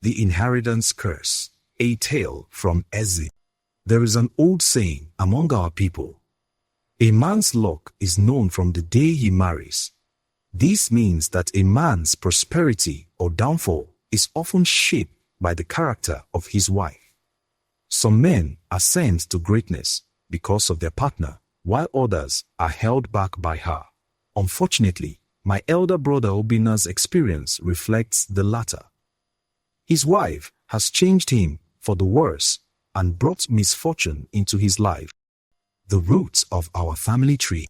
The Inheritance Curse, a tale from Ezi. There is an old saying among our people: a man's luck is known from the day he marries. This means that a man's prosperity or downfall is often shaped by the character of his wife. Some men ascend to greatness because of their partner, while others are held back by her. Unfortunately, my elder brother Obina's experience reflects the latter. His wife has changed him for the worse and brought misfortune into his life. The roots of our family tree.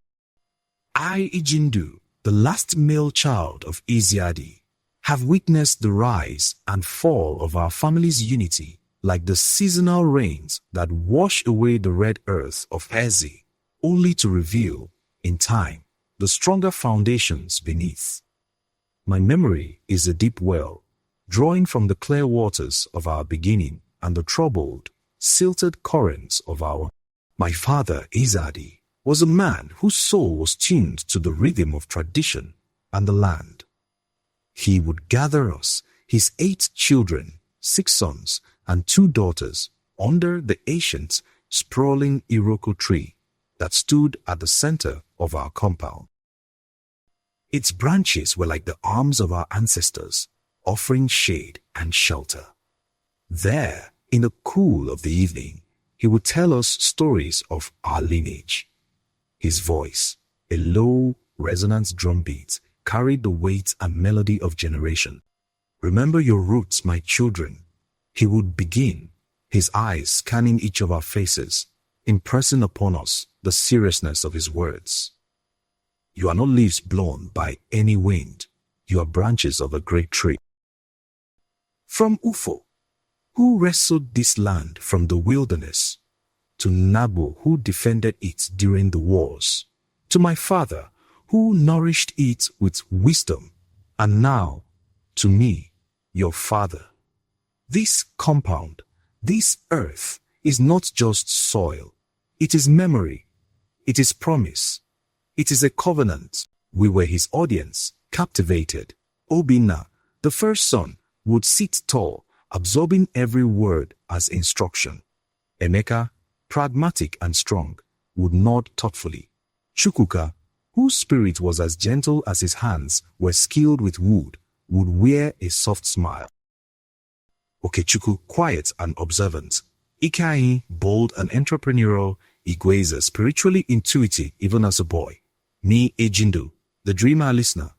I, Ijindu, the last male child of Iziadi, have witnessed the rise and fall of our family's unity like the seasonal rains that wash away the red earth of Ezi, only to reveal, in time, the stronger foundations beneath. My memory is a deep well, drawing from the clear waters of our beginning and the troubled, silted currents of our. My father, Izadi, was a man whose soul was tuned to the rhythm of tradition and the land. He would gather us, his 8 children, 6 sons and 2 daughters, under the ancient, sprawling Iroko tree that stood at the center of our compound. Its branches were like the arms of our ancestors, offering shade and shelter. There, in the cool of the evening, he would tell us stories of our lineage. His voice, a low, resonant drumbeat, carried the weight and melody of generation. Remember your roots, my children. He would begin, his eyes scanning each of our faces, impressing upon us the seriousness of his words. You are not leaves blown by any wind. You are branches of a great tree. From Ufo, who wrestled this land from the wilderness, to Nabo, who defended it during the wars, to my father, who nourished it with wisdom, and now, to me, your father. This compound, this earth, is not just soil. It is memory. It is promise. It is a covenant. We were his audience, captivated. Obina, the first son, would sit tall, absorbing every word as instruction. Emeka, pragmatic and strong, would nod thoughtfully. Chukwuka, whose spirit was as gentle as his hands were skilled with wood, would wear a soft smile. Okechukwu, quiet and observant. Ikai, bold and entrepreneurial. Igweza, spiritually intuitive even as a boy. Me, Ejindu, the dreamer listener.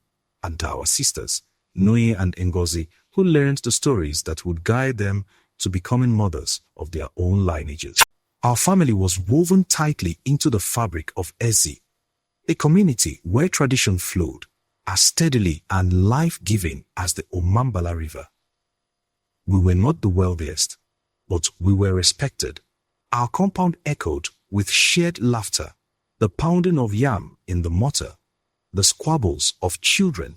And our sisters, Nui and Ngozi, who learned the stories that would guide them to becoming mothers of their own lineages. Our family was woven tightly into the fabric of Ezi, a community where tradition flowed as steadily and life-giving as the Omambala River. We were not the wealthiest, but we were respected. Our compound echoed with shared laughter, the pounding of yam in the mortar, the squabbles of children,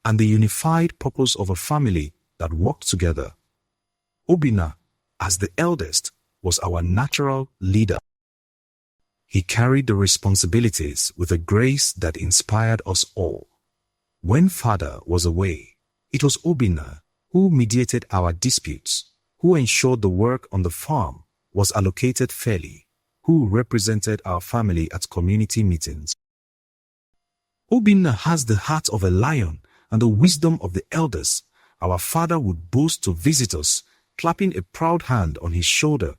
and the unified purpose of a family that worked together. Obina, as the eldest, was our natural leader. He carried the responsibilities with a grace that inspired us all. When father was away, it was Obina who mediated our disputes, who ensured the work on the farm was allocated fairly, who represented our family at community meetings. Obina has the heart of a lion and the wisdom of the elders. Our father would boast to visitors, clapping a proud hand on his shoulder.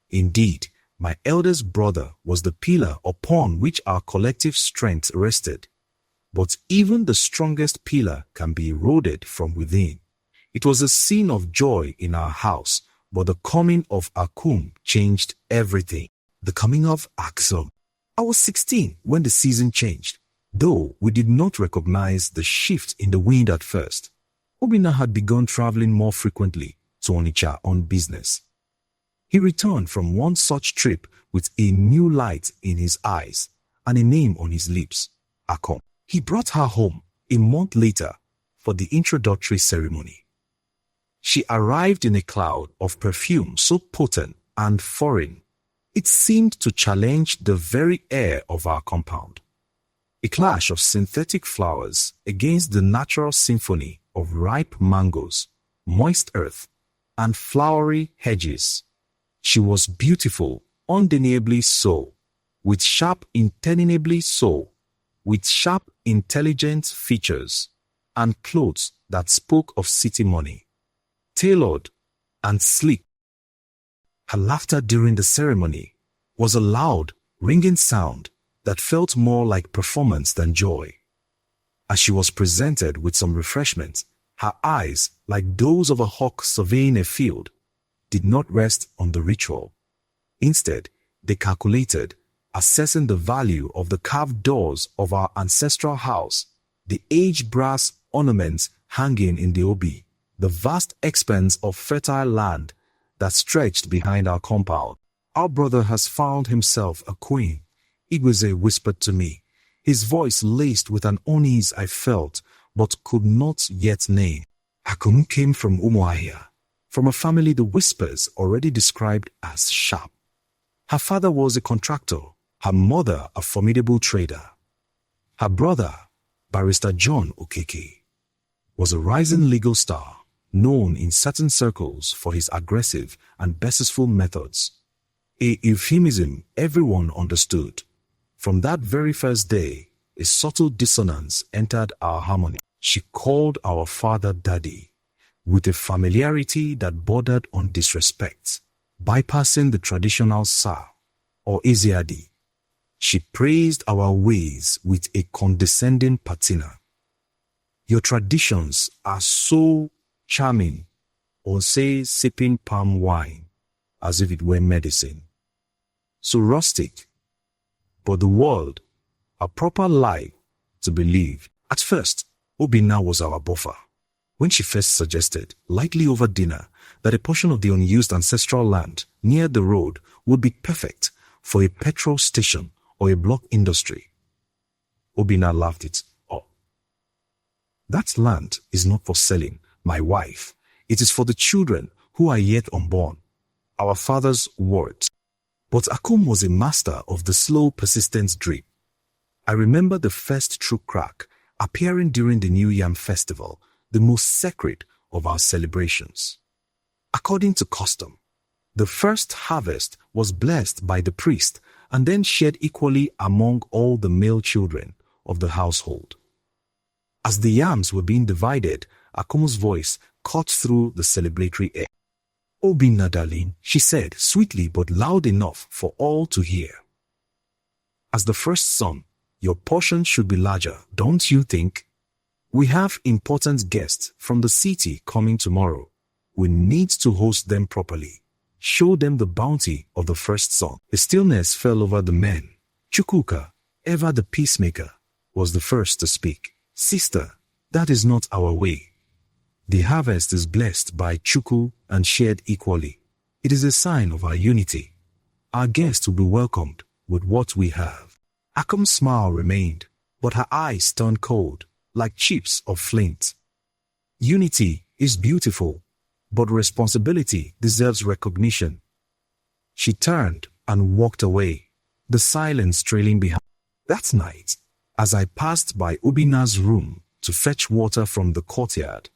Indeed, my eldest brother was the pillar upon which our collective strength rested. But even the strongest pillar can be eroded from within. It was a scene of joy in our house, but the coming of Akum changed everything. The coming of Axum. I was 16 when the season changed, though we did not recognize the shift in the wind at first. Obina had begun traveling more frequently to Onitsha on business. He returned from one such trip with a new light in his eyes and a name on his lips, Akom. He brought her home a month later for the introductory ceremony. She arrived in a cloud of perfume so potent and foreign, it seemed to challenge the very air of our compound. A clash of synthetic flowers against the natural symphony of ripe mangoes, moist earth, and flowery hedges. She was beautiful, undeniably so, with sharp, intelligent features, and clothes that spoke of city money, tailored and sleek. Her laughter during the ceremony was a loud, ringing sound that felt more like performance than joy. As she was presented with some refreshments, her eyes, like those of a hawk surveying a field, did not rest on the ritual. Instead, they calculated, assessing the value of the carved doors of our ancestral house, the aged brass ornaments hanging in the obi, the vast expanse of fertile land that stretched behind our compound. Our brother has found himself a queen, Igweze whispered to me, his voice laced with an unease I felt but could not yet name. Akum came from Umuahia, from a family the whispers already described as sharp. Her father was a contractor, her mother a formidable trader. Her brother, Barrister John Okeke, was a rising legal star, known in certain circles for his aggressive and boastful methods, a euphemism everyone understood. From that very first day, a subtle dissonance entered our harmony. She called our father Daddy, with a familiarity that bordered on disrespect, bypassing the traditional Sir or Ezeadi. She praised our ways with a condescending patina. Your traditions are so charming, or say sipping palm wine as if it were medicine. So rustic, but the world, a proper lie to believe. At first, Obinna was our buffer. When she first suggested, lightly over dinner, that a portion of the unused ancestral land near the road would be perfect for a petrol station or a block industry, Obinna laughed it off. That land is not for selling, my wife. It is for the children who are yet unborn, our father's words. But Akum was a master of the slow, persistent drip. I remember the first true crack appearing during the New Yam Festival, the most sacred of our celebrations. According to custom, the first harvest was blessed by the priest and then shared equally among all the male children of the household. As the yams were being divided, Akum's voice cut through the celebratory air. Obinna, darling, she said, sweetly but loud enough for all to hear. As the first son, your portion should be larger, don't you think? We have important guests from the city coming tomorrow. We need to host them properly. Show them the bounty of the first son. A stillness fell over the men. Chukwuka, ever the peacemaker, was the first to speak. Sister, that is not our way. The harvest is blessed by Chukwu and shared equally. It is a sign of our unity. Our guests will be welcomed with what we have. Akum's smile remained, but her eyes turned cold, like chips of flint. Unity is beautiful, but responsibility deserves recognition. She turned and walked away, the silence trailing behind. That night, as I passed by Obinna's room to fetch water from the courtyard,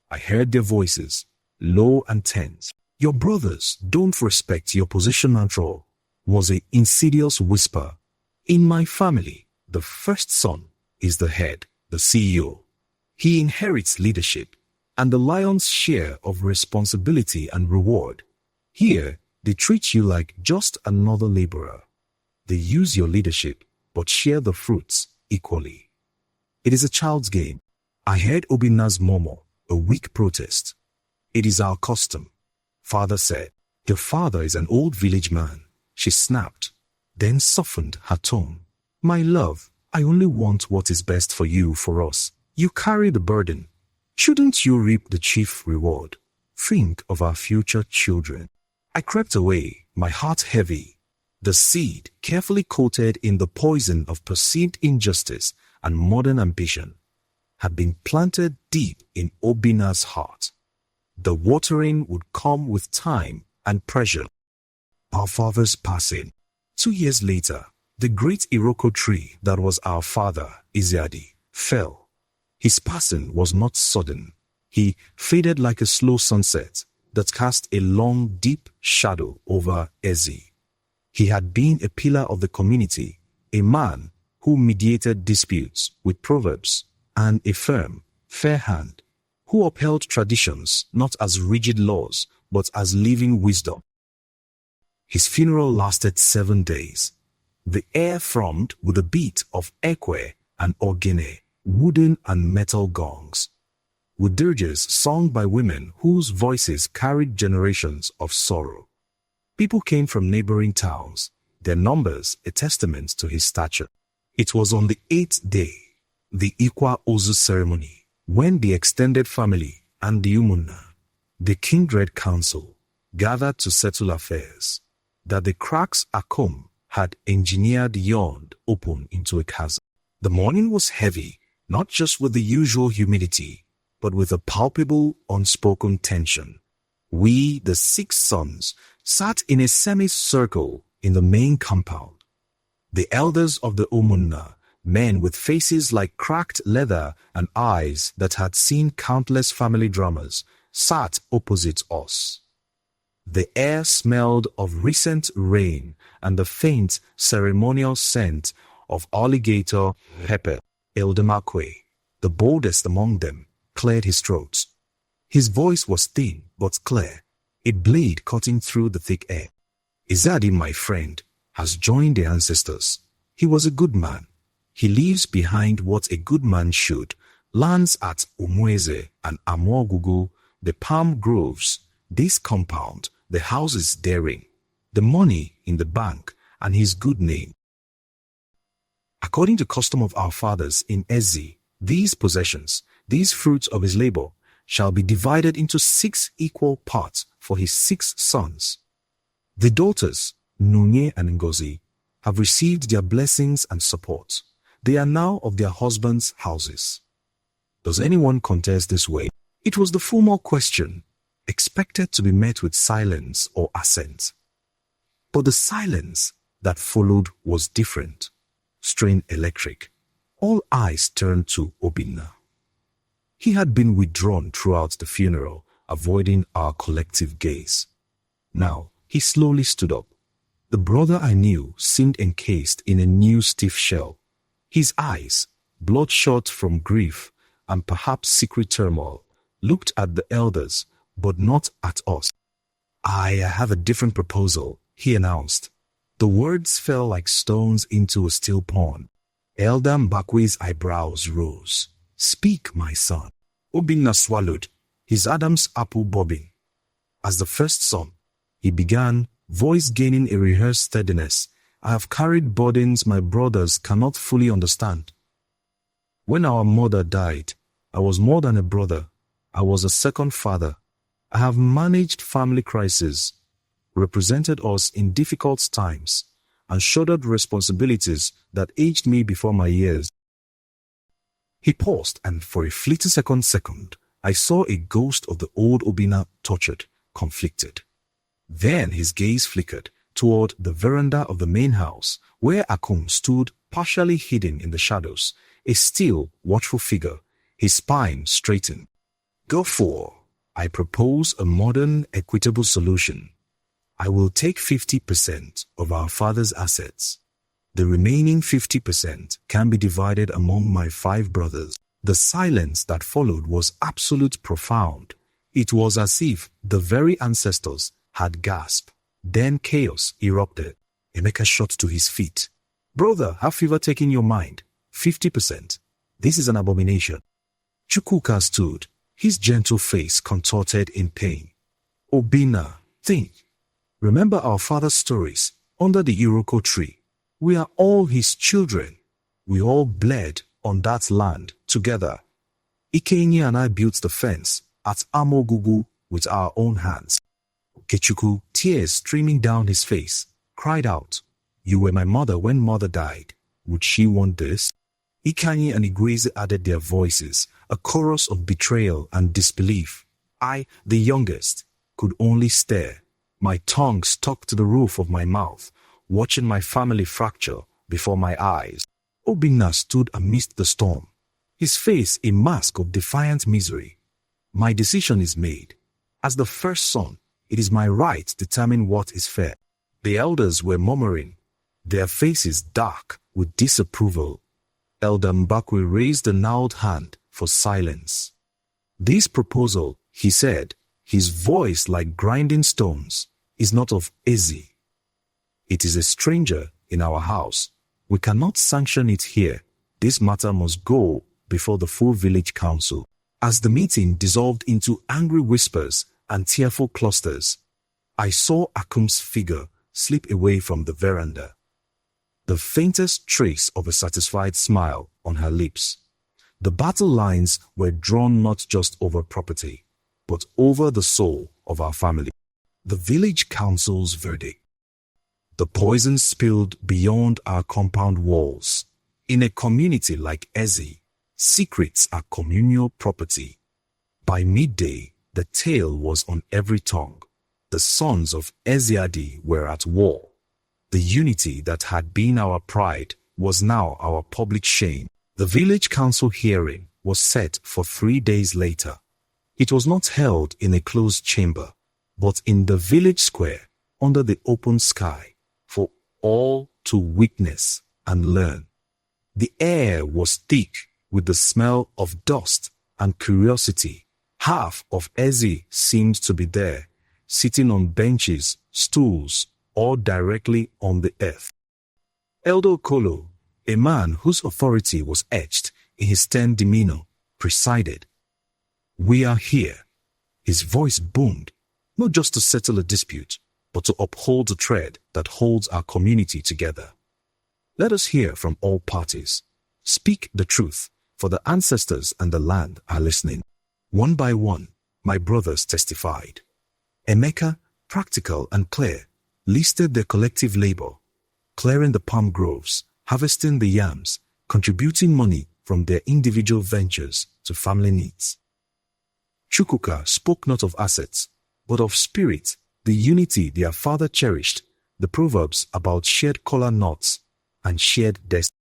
I heard their voices, low and tense. Your brothers don't respect your position at all, was an insidious whisper. In my family, the first son is the head, the CEO. He inherits leadership and the lion's share of responsibility and reward. Here, they treat you like just another laborer. They use your leadership, but share the fruits equally. It is a child's game. I heard Obinna's murmur, a weak protest. It is our custom, father said. Your father is an old village man, she snapped, then softened her tone. My love, I only want what is best for you, for us. You carry the burden. Shouldn't you reap the chief reward? Think of our future children. I crept away, my heart heavy. The seed, carefully coated in the poison of perceived injustice and modern ambition, had been planted deep in Obinna's heart. The watering would come with time and pressure. Our father's passing. 2 years later, the great Iroko tree that was our father, Iziadi, fell. His passing was not sudden. He faded like a slow sunset that cast a long, deep shadow over Ezi. He had been a pillar of the community, a man who mediated disputes with proverbs, and a firm, fair hand, who upheld traditions not as rigid laws, but as living wisdom. His funeral lasted 7 days. The air thrummed with the beat of ekwe and ogene, wooden and metal gongs, with dirges sung by women whose voices carried generations of sorrow. People came from neighboring towns, their numbers a testament to his stature. It was on the 8th day, the Ikwa Ozu ceremony, when the extended family and the Umunna, the kindred council, gathered to settle affairs, that the cracks Akom had engineered yawned open into a chasm. The morning was heavy, not just with the usual humidity, but with a palpable, unspoken tension. We, the 6 sons, sat in a semicircle in the main compound. The elders of the Umunna, men with faces like cracked leather and eyes that had seen countless family dramas, sat opposite us. The air smelled of recent rain and the faint ceremonial scent of alligator pepper. Eldemakwe, the boldest among them, cleared his throat. His voice was thin but clear, a blade cutting through the thick air. Izadi, my friend, has joined the ancestors. He was a good man. He leaves behind what a good man should: lands at Umweze and Amogugu, the palm groves, this compound, the houses daring, the money in the bank, and his good name. According to custom of our fathers in Ezi, these possessions, these fruits of his labor, shall be divided into 6 equal parts for his 6 sons. The daughters, Nunye and Ngozi, have received their blessings and support. They are now of their husbands' houses. Does anyone contest this way? It was the formal question, expected to be met with silence or assent. But the silence that followed was different, strained electric. All eyes turned to Obinna. He had been withdrawn throughout the funeral, avoiding our collective gaze. Now, he slowly stood up. The brother I knew seemed encased in a new stiff shell. His eyes, bloodshot from grief and perhaps secret turmoil, looked at the elders, but not at us. I have a different proposal, he announced. The words fell like stones into a still pond. Elder Mbakwe's eyebrows rose. Speak, my son. Obinna swallowed, his Adam's apple bobbing. As the first son, he began, voice gaining a rehearsed steadiness. I have carried burdens my brothers cannot fully understand. When our mother died, I was more than a brother. I was a second father. I have managed family crises, represented us in difficult times, and shouldered responsibilities that aged me before my years. He paused, and for a fleeting second, I saw a ghost of the old Obinna, tortured, conflicted. Then his gaze flickered toward the veranda of the main house, where Akum stood partially hidden in the shadows, a still, watchful figure, his spine straightened. Go for, I propose a modern, equitable solution. I will take 50% of our father's assets. The remaining 50% can be divided among my 5 brothers. The silence that followed was absolute, profound. It was as if the very ancestors had gasped. Then chaos erupted. Emeka shot to his feet. Brother, have fever taken your mind? 50%. This is an abomination. Chukwuka stood, his gentle face contorted in pain. Obinna, think. Remember our father's stories under the Iroko tree. We are all his children. We all bled on that land together. Ikenyi and I built the fence at Amogugu with our own hands. Kechuku, tears streaming down his face, cried out, You were my mother when mother died. Would she want this? Ikenyi and Igweze added their voices, a chorus of betrayal and disbelief. I, the youngest, could only stare, my tongue stuck to the roof of my mouth, watching my family fracture before my eyes. Obinna stood amidst the storm, his face a mask of defiant misery. My decision is made. As the first son, it is my right to determine what is fair. The elders were murmuring, their faces dark with disapproval. Elder Mbakwe raised a gnarled hand for silence. This proposal, he said, his voice like grinding stones, is not of Ezi. It is a stranger in our house. We cannot sanction it here. This matter must go before the full village council. As the meeting dissolved into angry whispers and tearful clusters, I saw Akum's figure slip away from the veranda. The faintest trace of a satisfied smile on her lips. The battle lines were drawn not just over property, but over the soul of our family. The village council's verdict. The poison spilled beyond our compound walls. In a community like Ezi, secrets are communal property. By midday, the tale was on every tongue. The sons of Eziadi were at war. The unity that had been our pride was now our public shame. The village council hearing was set for 3 days later. It was not held in a closed chamber, but in the village square under the open sky for all to witness and learn. The air was thick with the smell of dust and curiosity. Half of Ezi seemed to be there, sitting on benches, stools, or directly on the earth. Elder Okolo, a man whose authority was etched in his stern demeanor, presided. We are here. His voice boomed, not just to settle a dispute, but to uphold the thread that holds our community together. Let us hear from all parties. Speak the truth, for the ancestors and the land are listening. One by one, my brothers testified. Emeka, practical and clear, listed their collective labor, clearing the palm groves, harvesting the yams, contributing money from their individual ventures to family needs. Chukwuka spoke not of assets, but of spirit, the unity their father cherished, the proverbs about shared collar knots and shared destiny.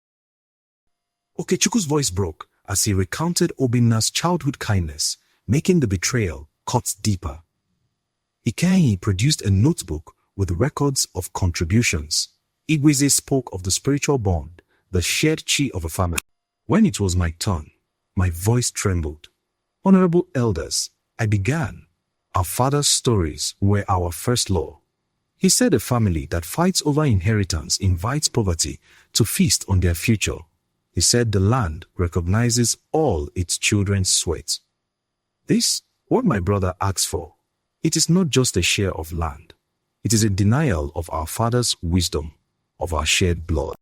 Okechukwu voice broke as he recounted Obinna's childhood kindness, making the betrayal cut deeper. Ikenyi produced a notebook with records of contributions. Igweze spoke of the spiritual bond, the shared chi of a family. When it was my turn, my voice trembled. Honorable elders, I began. Our father's stories were our first law. He said a family that fights over inheritance invites poverty to feast on their future. He said the land recognizes all its children's sweat. This, what my brother asks for, it is not just a share of land. It is a denial of our father's wisdom, of our shared blood.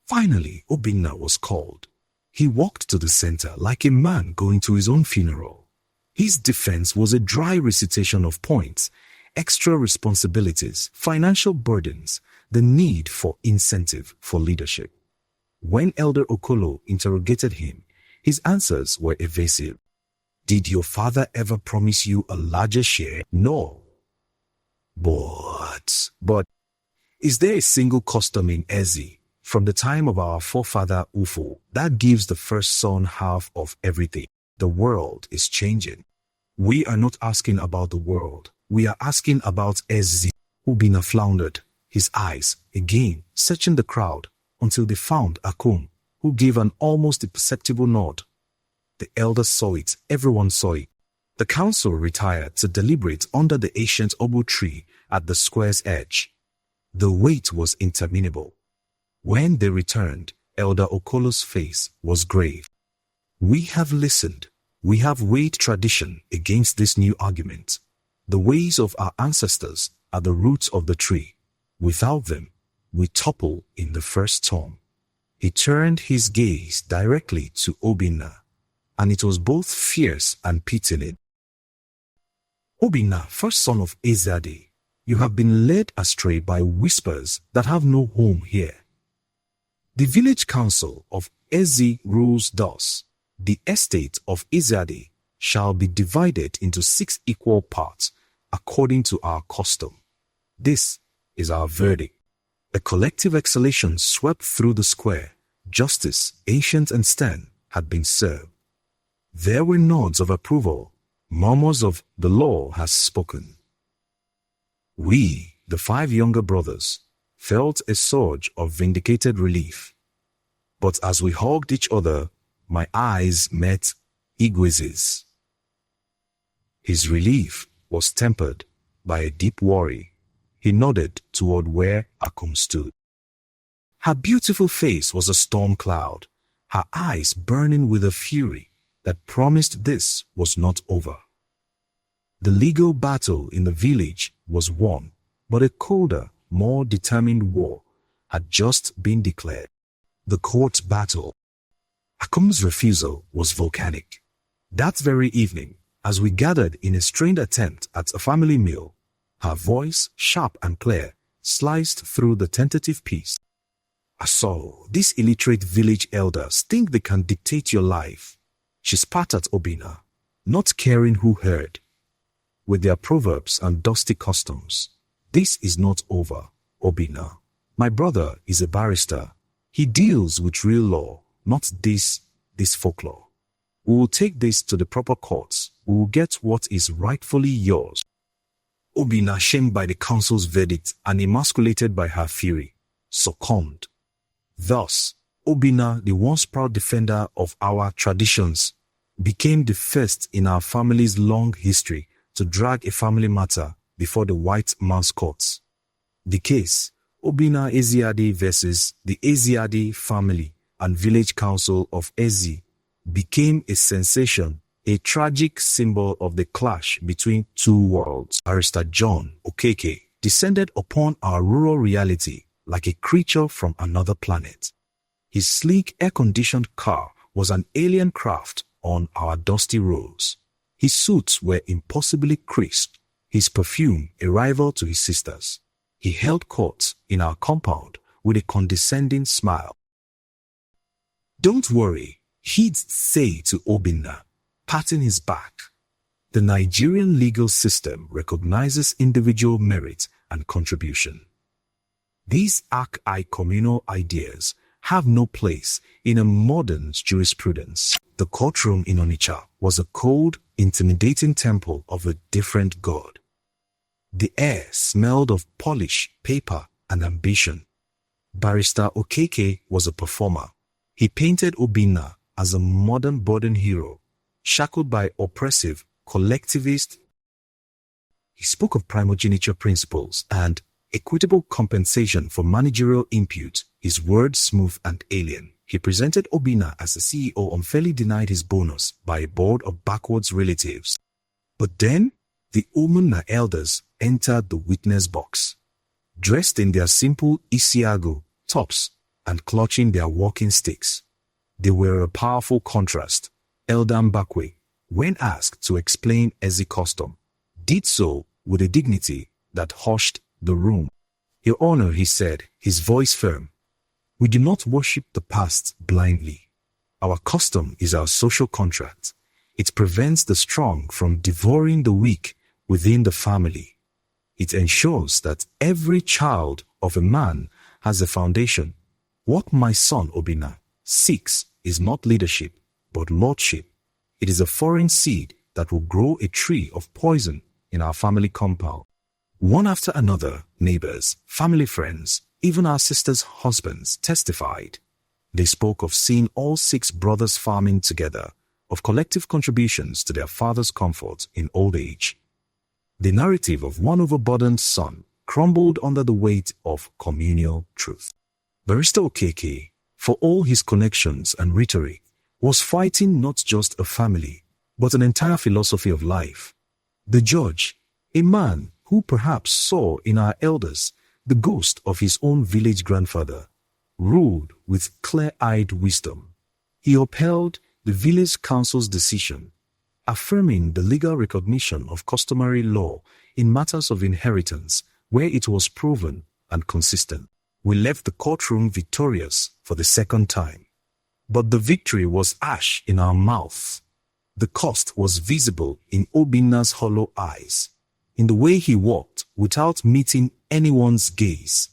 Finally, Obinna was called. He walked to the center like a man going to his own funeral. His defense was a dry recitation of points, extra responsibilities, financial burdens, the need for incentive for leadership. When Elder Okolo interrogated him, his answers were evasive. Did your father ever promise you a larger share? No. But, is there a single custom in Ezi from the time of our forefather Ufo that gives the first son half of everything? The world is changing. We are not asking about the world. We are asking about Ezi. Obinna floundered, his eyes, again, searching the crowd until they found Akum, who gave an almost imperceptible nod. The elders saw it, everyone saw it. The council retired to deliberate under the ancient obo tree at the square's edge. The wait was interminable. When they returned, Elder Okolo's face was grave. We have listened. We have weighed tradition against this new argument. The ways of our ancestors are the roots of the tree. Without them, we topple in the first storm. He turned his gaze directly to Obinna, and it was both fierce and pitying. Obinna, first son of Ezade, you have been led astray by whispers that have no home here. The village council of Ezi rules thus: the estate of Ezade shall be divided into 6 equal parts according to our custom. This is our verdict. A collective exhalation swept through the square. Justice, ancient and stern, had been served. There were nods of approval. Murmurs of the law has spoken. We, the 5 younger brothers, felt a surge of vindicated relief. But as we hugged each other, my eyes met Igwe's. His relief was tempered by a deep worry. He nodded toward where Akum stood. Her beautiful face was a storm cloud, her eyes burning with a fury that promised this was not over. The legal battle in the village was won, but a colder, more determined war had just been declared. The court battle. Akum's refusal was volcanic. That very evening, as we gathered in a strained attempt at a family meal, her voice, sharp and clear, sliced through the tentative peace. "So, these illiterate village elders think they can dictate your life." She spat at Obinna, not caring who heard. With their proverbs and dusty customs, this is not over, Obinna. My brother is a barrister. He deals with real law, not this folklore. We will take this to the proper courts. We will get what is rightfully yours. Obinna, shamed by the council's verdict and emasculated by her fury, succumbed. Thus, Obinna, the once proud defender of our traditions, became the first in our family's long history to drag a family matter before the white man's courts. The case, Obinna Eziade versus the Eziade family and village council of Ezi, became a sensation, a tragic symbol of the clash between two worlds. Barrister John Okeke descended upon our rural reality like a creature from another planet. His sleek air-conditioned car was an alien craft on our dusty roads. His suits were impossibly crisp, his perfume a rival to his sister's. He held court in our compound with a condescending smile. "Don't worry," he'd say to Obinna, patting his back. "The Nigerian legal system recognizes individual merit and contribution. These archaic communal ideas have no place in a modern jurisprudence." The courtroom in Onitsha was a cold, intimidating temple of a different god. The air smelled of polish, paper, and ambition. Barrister Okeke was a performer. He painted Obinna as a modern burden hero, shackled by oppressive, collectivist. He spoke of primogeniture principles and equitable compensation for managerial impute, his words smooth and alien. He presented Obinna as the CEO unfairly denied his bonus by a board of backwards relatives. But then, the Umunna elders entered the witness box, dressed in their simple Isiago tops and clutching their walking sticks. They were a powerful contrast. Elder Mbakwe, when asked to explain Ezi custom, did so with a dignity that hushed the room. "Your Honor," he said, his voice firm, "we do not worship the past blindly. Our custom is our social contract. It prevents the strong from devouring the weak within the family. It ensures that every child of a man has a foundation. What my son Obinna seeks is not leadership, but lordship. It is a foreign seed that will grow a tree of poison in our family compound." One after another, neighbors, family friends, even our sisters' husbands testified. They spoke of seeing all 6 brothers farming together, of collective contributions to their father's comfort in old age. The narrative of one overburdened son crumbled under the weight of communal truth. Barrister Okeke, for all his connections and rhetoric, was fighting not just a family, but an entire philosophy of life. The judge, a man who perhaps saw in our elders the ghost of his own village grandfather, ruled with clear-eyed wisdom. He upheld the village council's decision, affirming the legal recognition of customary law in matters of inheritance where it was proven and consistent. We left the courtroom victorious for the second time. But the victory was ash in our mouths. The cost was visible in Obinna's hollow eyes, in the way he walked without meeting anyone's gaze.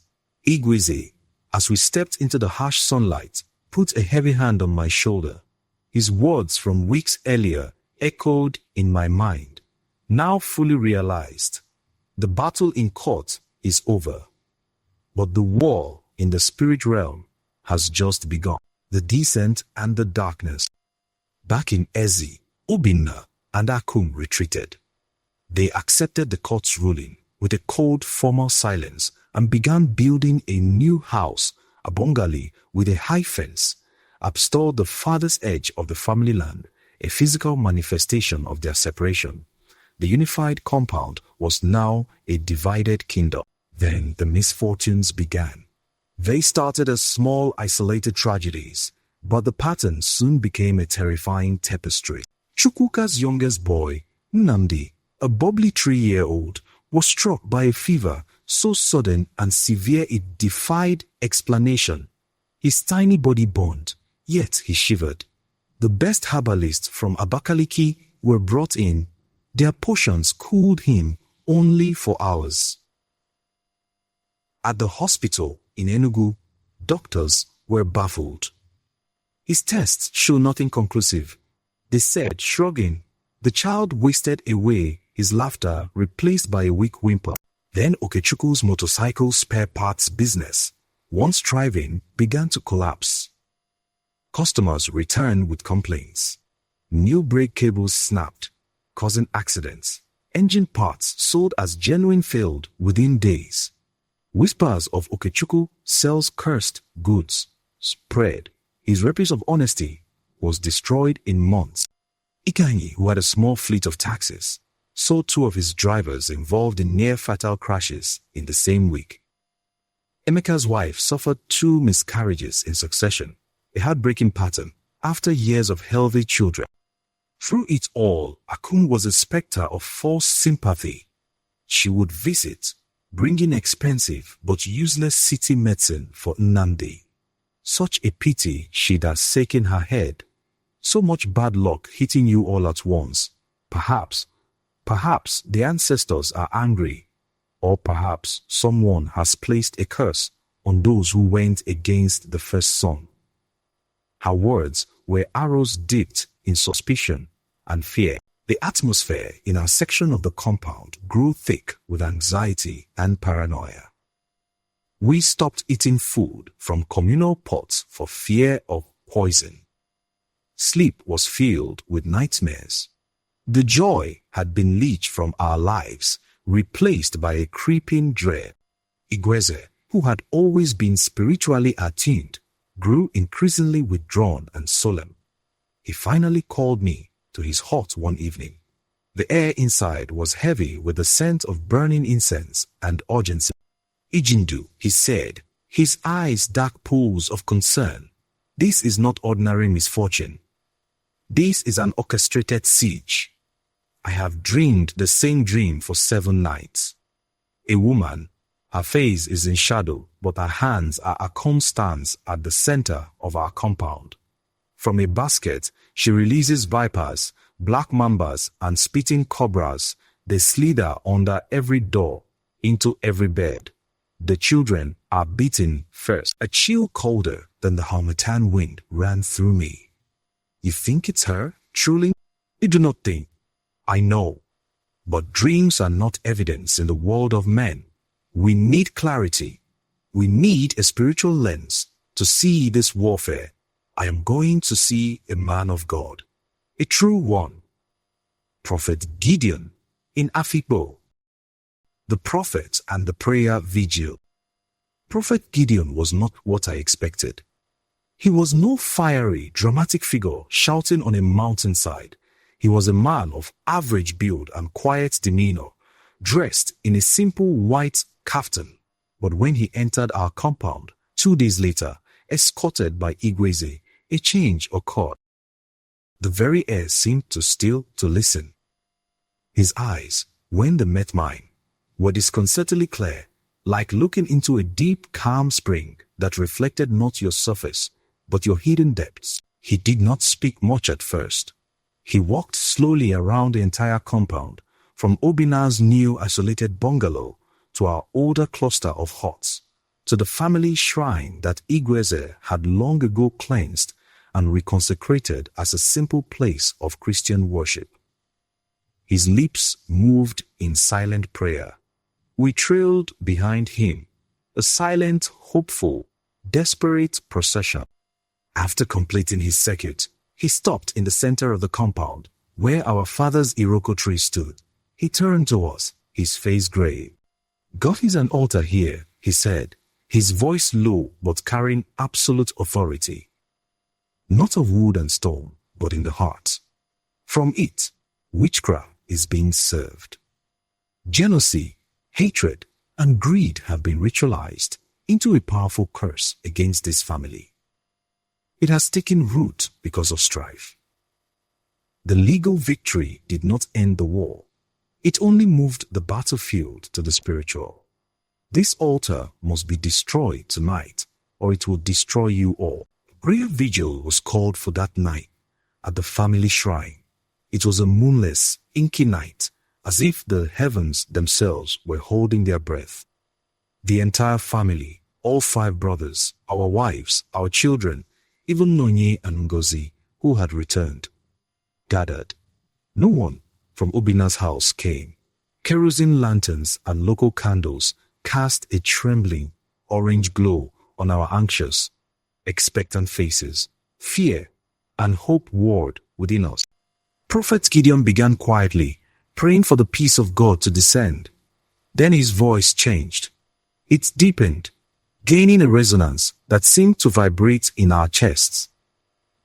Igweze, as we stepped into the harsh sunlight, put a heavy hand on my shoulder. His words from weeks earlier echoed in my mind, now fully realized. The battle in court is over, but the war in the spirit realm has just begun. The descent and the darkness. Back in Ezi, Obinna and Akum retreated. They accepted the court's ruling with a cold, formal silence and began building a new house, a bungalow with a high fence, upstored the farthest edge of the family land, a physical manifestation of their separation. The unified compound was now a divided kingdom. Then the misfortunes began. They started as small, isolated tragedies, but the pattern soon became a terrifying tapestry. Chukwuka's youngest boy, Nnamdi, a bubbly 3-year-old, was struck by a fever so sudden and severe it defied explanation. His tiny body burned, yet he shivered. The best herbalists from Abakaliki were brought in. Their potions cooled him only for hours. At the hospital in Enugu, doctors were baffled. His tests showed nothing conclusive. They said, shrugging, the child wasted away, his laughter replaced by a weak whimper. Then Okechukwu's motorcycle spare parts business, once thriving, began to collapse. Customers returned with complaints. New brake cables snapped, causing accidents. Engine parts sold as genuine failed within days. Whispers of Okechukwu sells cursed goods spread. His repute of honesty was destroyed in months. Ikanyi, who had a small fleet of taxis, saw 2 of his drivers involved in near-fatal crashes in the same week. Emeka's wife suffered 2 miscarriages in succession, a heartbreaking pattern after years of healthy children. Through it all, Akum was a specter of false sympathy. She would visit, bringing expensive but useless city medicine for Nnamdi. Such a pity she'd have shaken her head. So much bad luck hitting you all at once. Perhaps the ancestors are angry, or perhaps someone has placed a curse on those who went against the first son. Her words were arrows dipped in suspicion and fear. The atmosphere in our section of the compound grew thick with anxiety and paranoia. We stopped eating food from communal pots for fear of poison. Sleep was filled with nightmares. The joy had been leached from our lives, replaced by a creeping dread. Igweze, who had always been spiritually attuned, grew increasingly withdrawn and solemn. He finally called me to his hut one evening. The air inside was heavy with the scent of burning incense and urgency. Ijindu, he said, his eyes dark pools of concern. This is not ordinary misfortune. This is an orchestrated siege. I have dreamed the same dream for 7 nights. A woman, her face is in shadow, but her hands are a calm stance at the center of our compound. From a basket, she releases vipers, black mambas, and spitting cobras. They slither under every door, into every bed. The children are beaten first. A chill colder than the harmattan wind ran through me. You think it's her, truly? I do not think. I know. But dreams are not evidence in the world of men. We need clarity. We need a spiritual lens to see this warfare. I am going to see a man of God, a true one. Prophet Gideon in Afikpo. The prophet and the prayer vigil. Prophet Gideon was not what I expected. He was no fiery, dramatic figure shouting on a mountainside. He was a man of average build and quiet demeanor, dressed in a simple white kaftan. But when he entered our compound, 2 days later, escorted by Igweze, a change occurred. The very air seemed to still to listen. His eyes, when they met mine, were disconcertingly clear, like looking into a deep, calm spring that reflected not your surface, but your hidden depths. He did not speak much at first. He walked slowly around the entire compound, from Obina's new isolated bungalow to our older cluster of huts, to the family shrine that Igweze had long ago cleansed and reconsecrated as a simple place of Christian worship. His lips moved in silent prayer. We trailed behind him, a silent, hopeful, desperate procession. After completing his circuit, he stopped in the center of the compound, where our father's Iroko tree stood. He turned to us, his face grave. "God is an altar here," he said, his voice low but carrying absolute authority. "Not of wood and stone, but in the heart. From it, witchcraft is being served. Jealousy, hatred, and greed have been ritualized into a powerful curse against this family. It has taken root because of strife. The legal victory did not end the war. It only moved the battlefield to the spiritual. This altar must be destroyed tonight, or it will destroy you all." Prayer vigil was called for that night at the family shrine. It was a moonless, inky night, as if the heavens themselves were holding their breath. The entire family, all 5 brothers, our wives, our children, even Nonye and Ngozi, who had returned, gathered. No one from Obina's house came. Kerosene lanterns and local candles cast a trembling, orange glow on our anxious, expectant faces. Fear and hope warred within us. Prophet Gideon began quietly, praying for the peace of God to descend. Then his voice changed. It deepened, gaining a resonance that seemed to vibrate in our chests.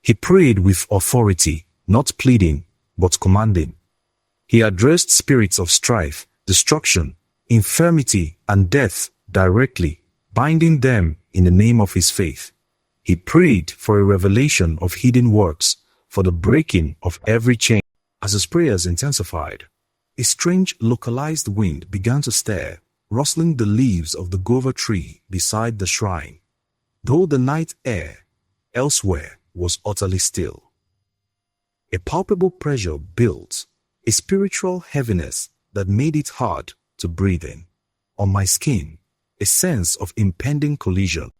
He prayed with authority, not pleading, but commanding. He addressed spirits of strife, destruction, infirmity, and death directly, binding them in the name of his faith. He prayed for a revelation of hidden works, for the breaking of every chain. As his prayers intensified, a strange localized wind began to stir, rustling the leaves of the guava tree beside the shrine, though the night air elsewhere was utterly still. A palpable pressure built, a spiritual heaviness that made it hard to breathe in. On my skin, a sense of impending collision.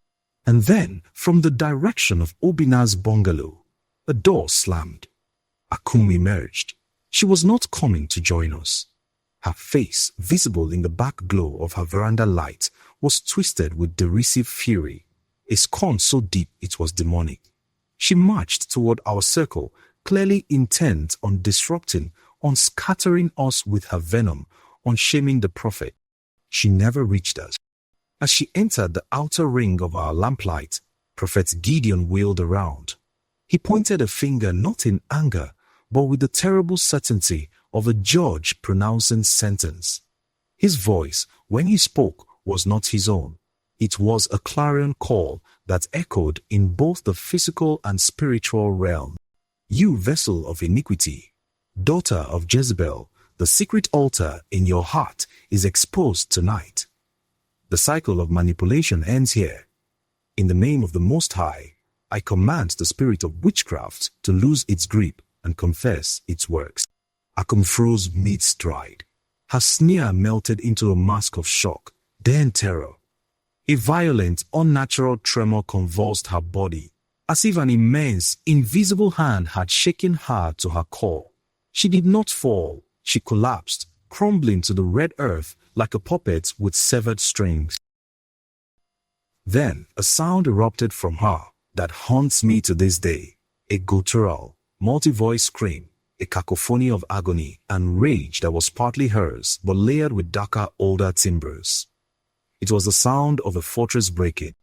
And then, from the direction of Obina's bungalow, a door slammed. Akum emerged. She was not coming to join us. Her face, visible in the back glow of her veranda light, was twisted with derisive fury, a scorn so deep it was demonic. She marched toward our circle, clearly intent on disrupting, on scattering us with her venom, on shaming the prophet. She never reached us. As she entered the outer ring of our lamplight, Prophet Gideon wheeled around. He pointed a finger not in anger, but with the terrible certainty of a judge pronouncing sentence. His voice, when he spoke, was not his own. It was a clarion call that echoed in both the physical and spiritual realm. "You vessel of iniquity, daughter of Jezebel, the secret altar in your heart is exposed tonight. The cycle of manipulation ends here. In the name of the Most High, I command the spirit of witchcraft to lose its grip and confess its works." Akum froze mid-stride. Her sneer melted into a mask of shock, then terror. A violent, unnatural tremor convulsed her body, as if an immense, invisible hand had shaken her to her core. She did not fall. She collapsed, crumbling to the red earth like a puppet with severed strings. Then a sound erupted from her that haunts me to this day, a guttural, multi-voice scream, a cacophony of agony and rage that was partly hers but layered with darker, older timbres. It was the sound of a fortress breaking.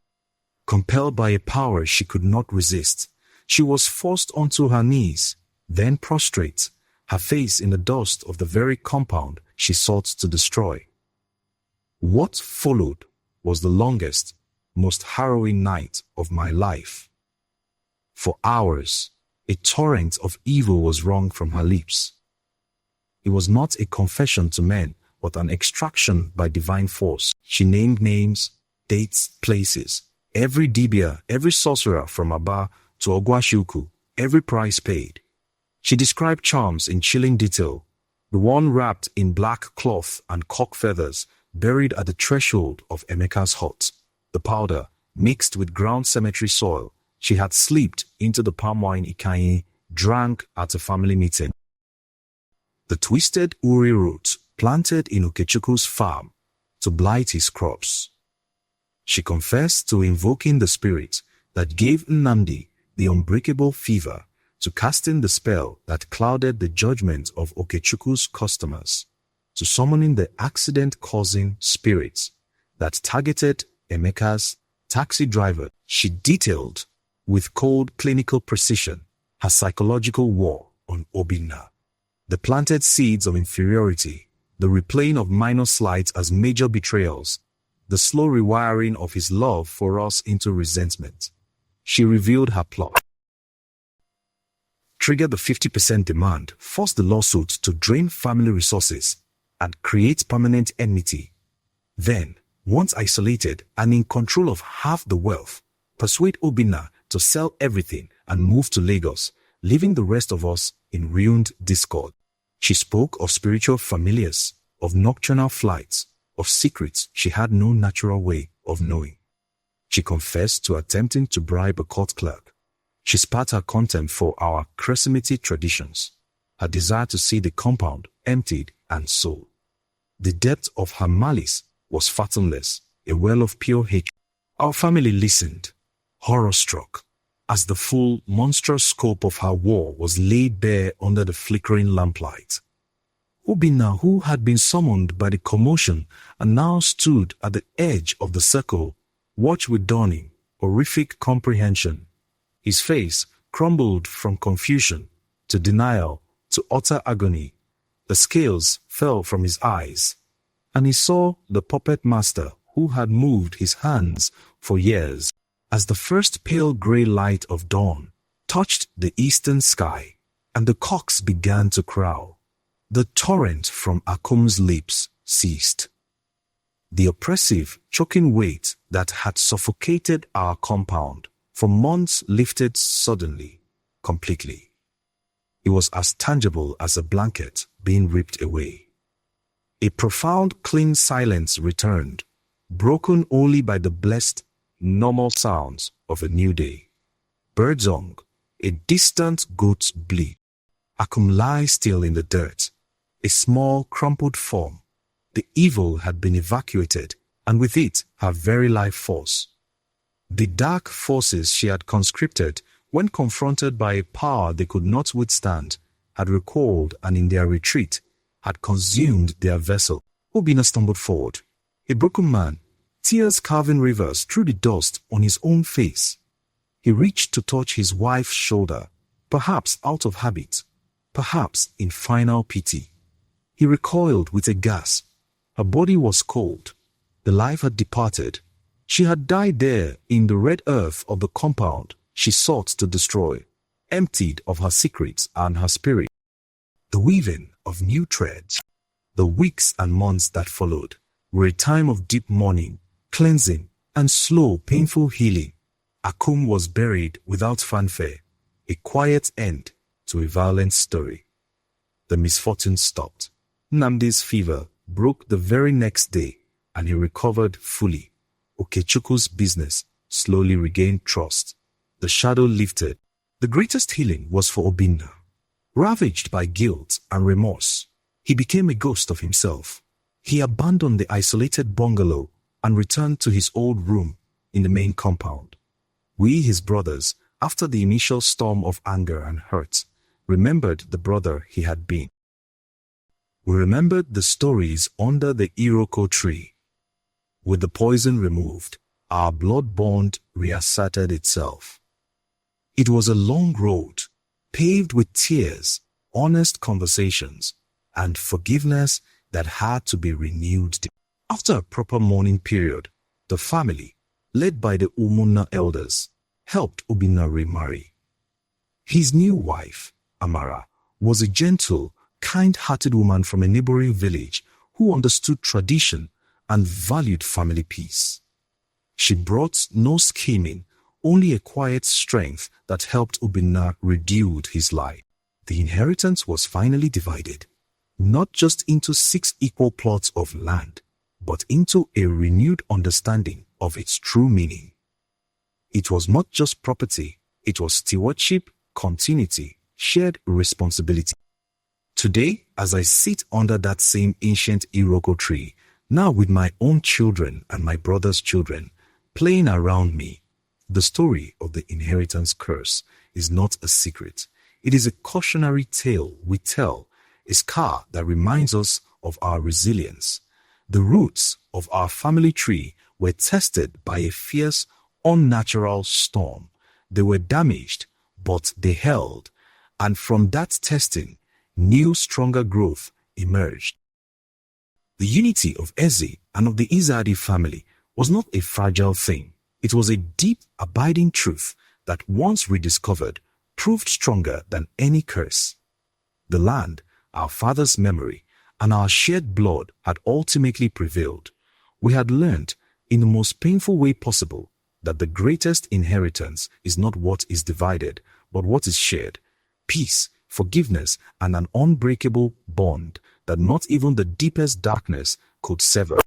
Compelled by a power she could not resist, she was forced onto her knees, then prostrate, her face in the dust of the very compound she sought to destroy. What followed was the longest, most harrowing night of my life. For hours, a torrent of evil was wrung from her lips. It was not a confession to men, but an extraction by divine force. She named names, dates, places, every dibia, every sorcerer from Aba to Ogwashuku, every price paid. She described charms in chilling detail, the one wrapped in black cloth and cock feathers buried at the threshold of Emeka's hut, the powder, mixed with ground cemetery soil, she had slipped into the palm wine Ikanye drank at a family meeting. The twisted uri root planted in Okechukwu's farm to blight his crops. She confessed to invoking the spirit that gave Nnamdi the unbreakable fever, to casting the spell that clouded the judgment of Okechukwu's customers, to summoning the accident-causing spirits that targeted Emeka's taxi driver. She detailed with cold clinical precision her psychological war on Obinna, the planted seeds of inferiority, the replaying of minor slights as major betrayals, the slow rewiring of his love for us into resentment. She revealed her plot. Triggered the 50% demand, forced the lawsuit to drain family resources and create permanent enmity. Then, once isolated and in control of half the wealth, persuade Obinna to sell everything and move to Lagos, leaving the rest of us in ruined discord. She spoke of spiritual familiars, of nocturnal flights, of secrets she had no natural way of knowing. She confessed to attempting to bribe a court clerk. She spat her contempt for our Kresimiti traditions, her desire to see the compound emptied and sold. The depth of her malice was fathomless, a well of pure hatred. Our family listened, horror-struck, as the full, monstrous scope of her war was laid bare under the flickering lamplight. Obinna, who had been summoned by the commotion and now stood at the edge of the circle, watched with dawning, horrific comprehension. His face crumbled from confusion to denial to utter agony. The scales fell from his eyes, and he saw the puppet master who had moved his hands for years. As the first pale grey light of dawn touched the eastern sky, and the cocks began to crow, the torrent from Akum's lips ceased. The oppressive, choking weight that had suffocated our compound for months lifted suddenly, completely. It was as tangible as a blanket being ripped away. A profound, clean silence returned, broken only by the blessed, normal sounds of a new day. Birdsong, a distant goat's bleat. Akum lay still in the dirt, a small, crumpled form. The evil had been evacuated, and with it, her very life force. The dark forces she had conscripted, when confronted by a power they could not withstand, had recoiled and in their retreat, had consumed their vessel. Obinna stumbled forward, a broken man, tears carving rivers through the dust on his own face. He reached to touch his wife's shoulder, perhaps out of habit, perhaps in final pity. He recoiled with a gasp. Her body was cold. The life had departed. She had died there in the red earth of the compound she sought to destroy, emptied of her secrets and her spirit. The weaving of new threads, the weeks and months that followed, were a time of deep mourning, cleansing, and slow, painful healing. Akum was buried without fanfare, a quiet end to a violent story. The misfortune stopped. Nnamdi's fever broke the very next day, and he recovered fully. Okechukwu's business slowly regained trust. The shadow lifted. The greatest healing was for Obinna. Ravaged by guilt and remorse, he became a ghost of himself. He abandoned the isolated bungalow and returned to his old room in the main compound. We, his brothers, after the initial storm of anger and hurt, remembered the brother he had been. We remembered the stories under the Iroko tree. With the poison removed, our blood bond reasserted itself. It was a long road, paved with tears, honest conversations, and forgiveness that had to be renewed. After a proper mourning period, the family, led by the Umunna elders, helped Obinna remarry. His new wife, Amara, was a gentle, kind-hearted woman from a neighboring village who understood tradition and valued family peace. She brought no scheming, only a quiet strength that helped Obinna rebuild his life. The inheritance was finally divided, not just into 6 equal plots of land, but into a renewed understanding of its true meaning. It was not just property, it was stewardship, continuity, shared responsibility. Today, as I sit under that same ancient Iroko tree, now with my own children and my brother's children playing around me, the story of the inheritance curse is not a secret. It is a cautionary tale we tell, a scar that reminds us of our resilience. The roots of our family tree were tested by a fierce, unnatural storm. They were damaged, but they held. And from that testing, new, stronger growth emerged. The unity of Eze and of the Izadi family was not a fragile thing. It was a deep, abiding truth that once rediscovered, proved stronger than any curse. The land, our father's memory, and our shared blood had ultimately prevailed. We had learned, in the most painful way possible, that the greatest inheritance is not what is divided, but what is shared. Peace, forgiveness, and an unbreakable bond that not even the deepest darkness could sever.